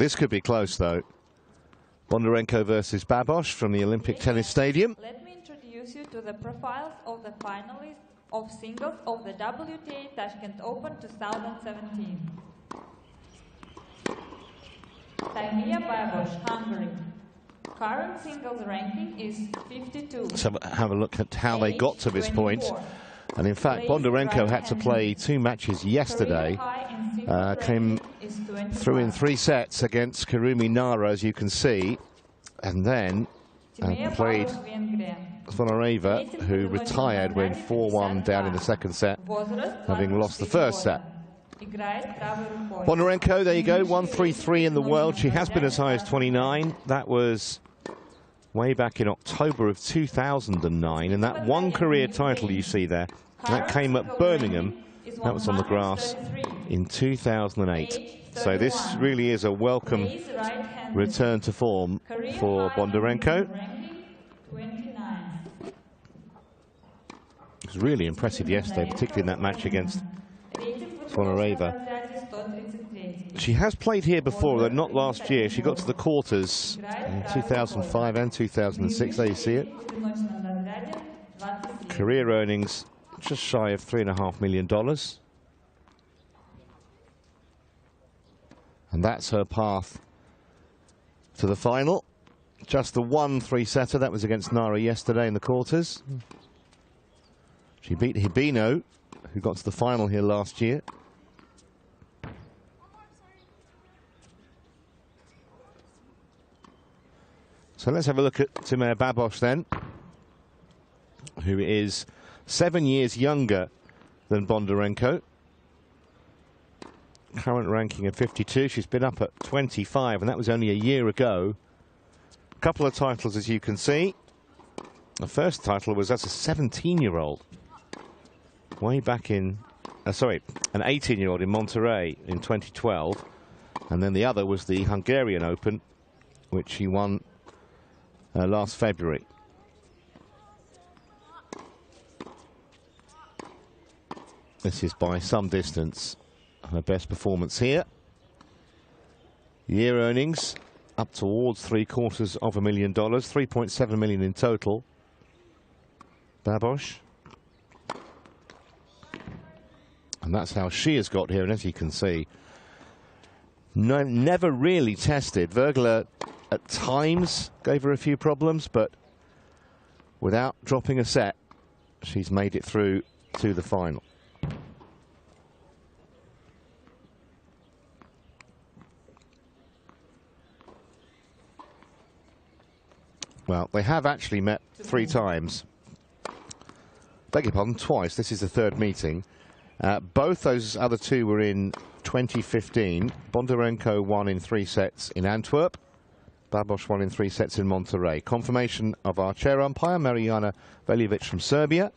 This could be close, though. Bondarenko versus Babos from the Olympic Tennis Stadium. Let me introduce you to the profiles of the finalists of singles of the WTA Tashkent Open 2017. Timea Babos, Hungary. Current singles ranking is 52. Let's have a look at how they got to this point. And in fact, Bondarenko had to play 2 matches yesterday. Came through in 3 sets against Karumi Nara, as you can see. And then played Bondarenko, who retired when 4-1 down in the second set, having lost the first set. Bondarenko, there you go, 1-3-3 in the world. She has been as high as 29. That was way back in October of 2009. And that one career title you see there, that came at Birmingham. That was on the grass in 2008. So this really is a welcome return to form for Bondarenko. It was really impressive yesterday, particularly in that match against Bondarenko. She has played here before, though not last year. She got to the quarters in 2005 and 2006. There you see it. Career earnings just shy of $3.5 million. And that's her path to the final. Just the 1 3-setter. That was against Nara yesterday in the quarters. She beat Hibino, who got to the final here last year. So let's have a look at Timea Babos then, who is 7 years younger than Bondarenko. Current ranking of 52. She's been up at 25, and that was only a year ago. A couple of titles, as you can see. The first title was as a 17-year-old. Way back in, sorry, an 18-year-old in Monterrey in 2012. And then the other was the Hungarian Open, which she won last February. This is by some distance her best performance here. Year earnings up towards $750,000, $3.7 million in total. Babos. And that's how she has got here, and as you can see, never really tested. Vergler at times gave her a few problems, but without dropping a set, she's made it through to the final. Well, they have actually met 3 times. Beg your pardon, twice. This is the 3rd meeting. Both those other 2 were in 2015. Bondarenko won in 3 sets in Antwerp. Babos won in 3 sets in Monterrey. Confirmation of our chair umpire, Marijana Veljevic from Serbia.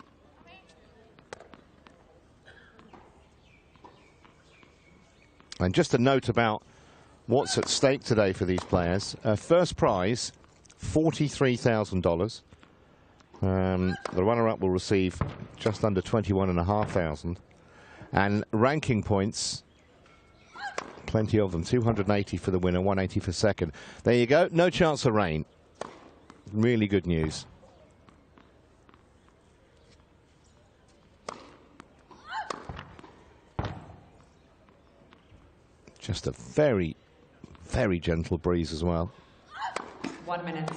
And just a note about what's at stake today for these players. First prize, $43,000. The runner-up will receive just under $21,500. And ranking points, plenty of them, 280 for the winner, 180 for second. There you go, no chance of rain. Really good news. Just a very, very gentle breeze as well. 1 minute.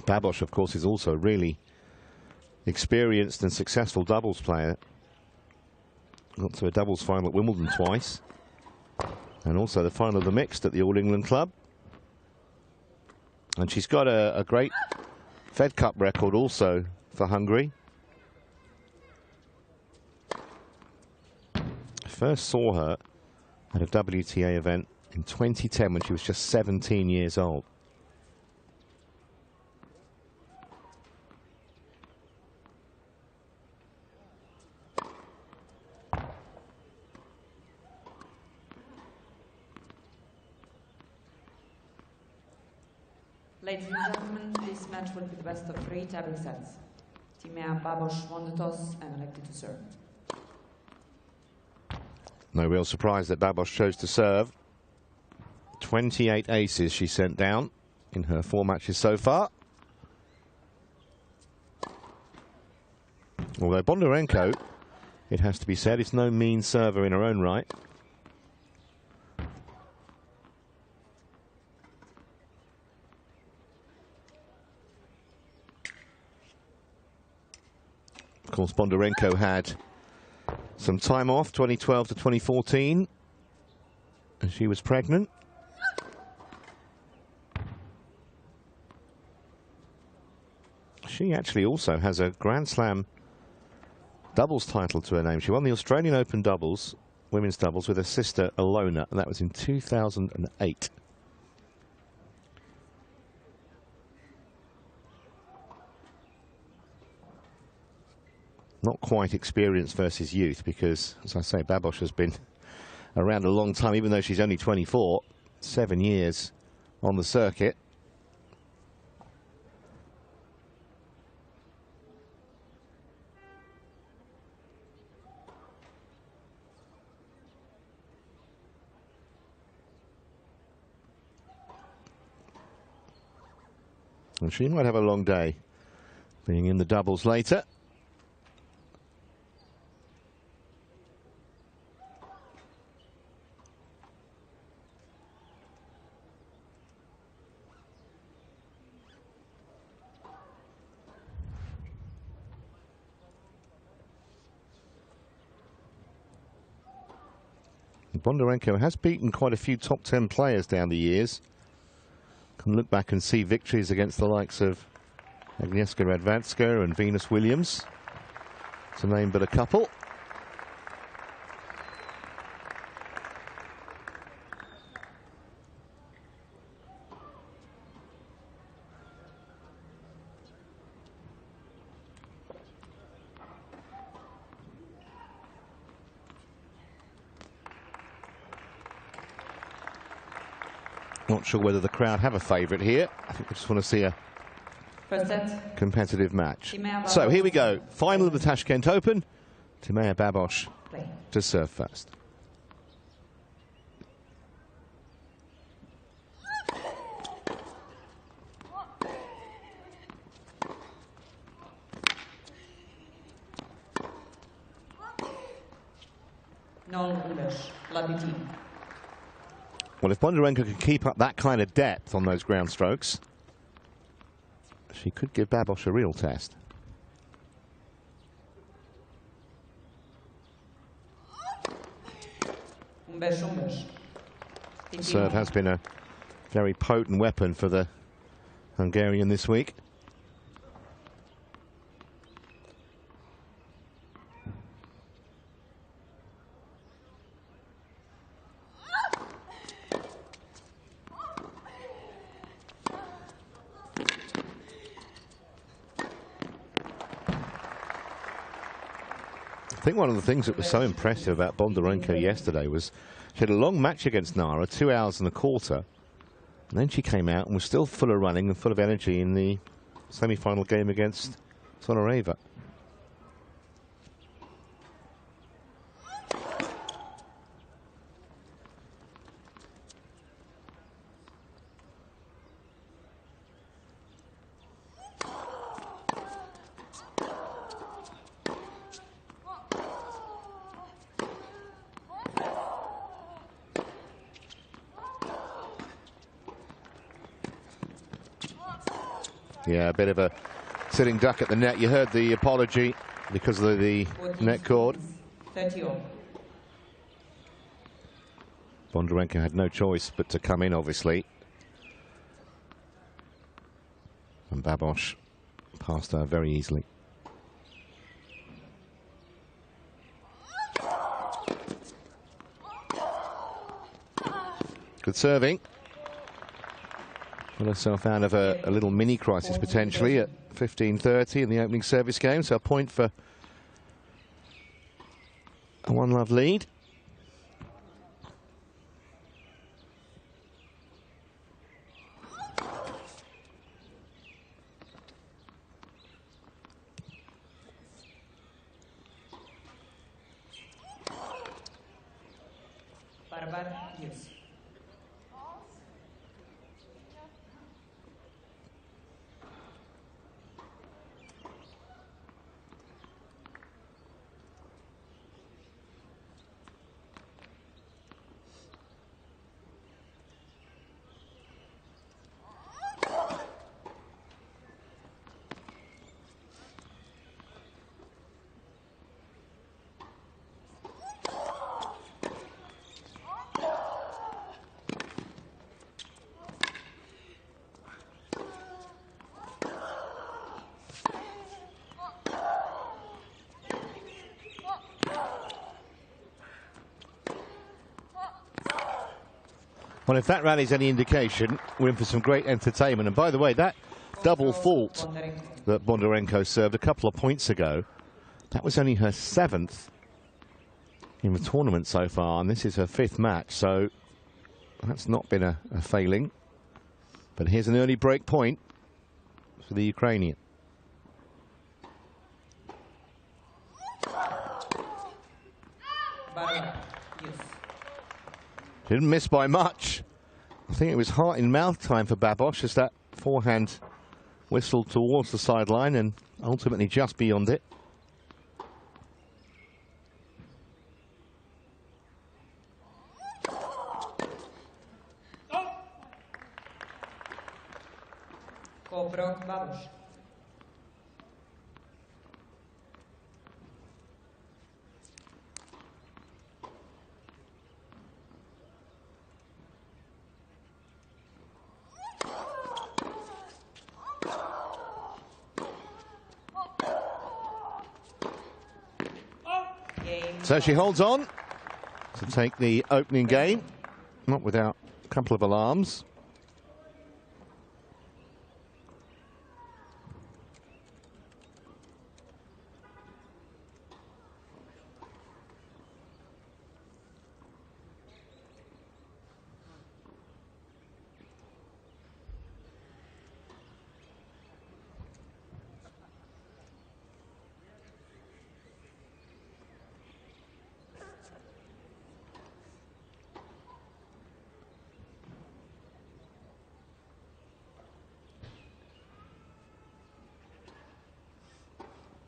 Babos, of course, is also a really experienced and successful doubles player. Got to a doubles final at Wimbledon twice. And also the final of the mixed at the All England Club. And she's got a great Fed Cup record also for Hungary. First saw her at a WTA event in 2010 when she was just 17 years old. Ladies and gentlemen, this match will be the best of 3 tapping sets. Timea Babos won the toss and elected to serve. No real surprise that Babos chose to serve. 28 aces she sent down in her 4 matches so far. Although Bondarenko, it has to be said, is no mean server in her own right. Of course, Bondarenko had some time off, 2012 to 2014, and she was pregnant. She actually also has a Grand Slam doubles title to her name. She won the Australian Open doubles, women's doubles, with her sister Alona, and that was in 2008. Not quite experience versus youth, because, as I say, Babos has been around a long time, even though she's only 24, 7 years on the circuit. And she might have a long day, being in the doubles later. Bondarenko has beaten quite a few top 10 players down the years. Can look back and see victories against the likes of Agnieszka Radwanska and Venus Williams, to name but a couple. Not sure whether the crowd have a favourite here. I think we just want to see a competitive match. So here we go. Final of the Tashkent Open. Timea Babos to serve first. Well, if Bondarenko can keep up that kind of depth on those ground strokes, she could give Babos a real test. The serve has been a very potent weapon for the Hungarian this week. I think one of the things that was so impressive about Bondarenko yesterday was she had a long match against Nara, 2 hours and a quarter, and then she came out and was still full of running and full of energy in the semi-final game against Sonoreva. Yeah, a bit of a sitting duck at the net. You heard the apology because of the net cord. 30-all. Bondarenko had no choice but to come in, obviously. And Babos passed her very easily. Good serving. Got herself out of a little mini crisis potentially at 15:30 in the opening service game, so a point for a 1-love lead. use. Well, if that rally's any indication, we're in for some great entertainment. And by the way, that double fault that Bondarenko served a couple of points ago, that was only her 7th in the tournament so far, and this is her 5th match, so that's not been a failing. But here's an early break point for the Ukrainian. Didn't miss by much. I think it was heart in mouth time for Babos as that forehand whistled towards the sideline and ultimately just beyond it. Babos. So she holds on to take the opening game, not without a couple of alarms.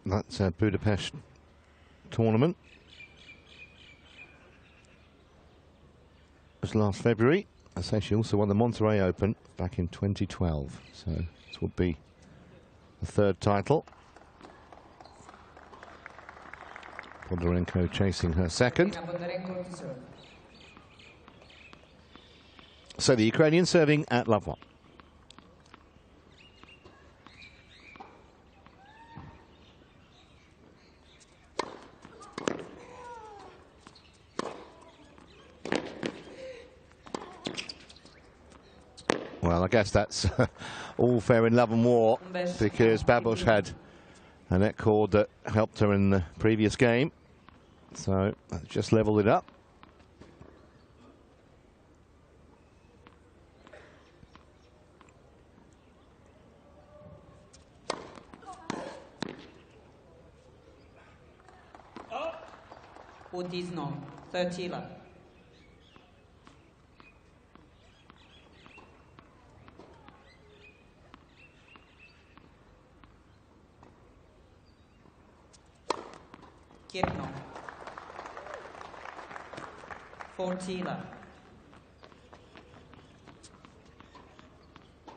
That's a Budapest tournament. It was last February. I say she also won the Monterrey Open back in 2012. So this would be the 3rd title. Bondarenko chasing her 2nd. So the Ukrainian serving at love 1. Well, I guess that's all fair in love and war, because Babos had a net cord that helped her in the previous game. So that's just leveled it up. Udizno, 30. Kirno, 40.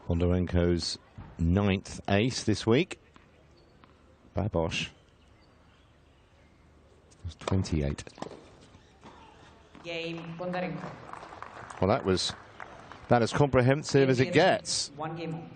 Bondarenko's 9th ace this week. Babos was 28. Game Bondarenko. Well, that was about as comprehensive as it gets. 1 game.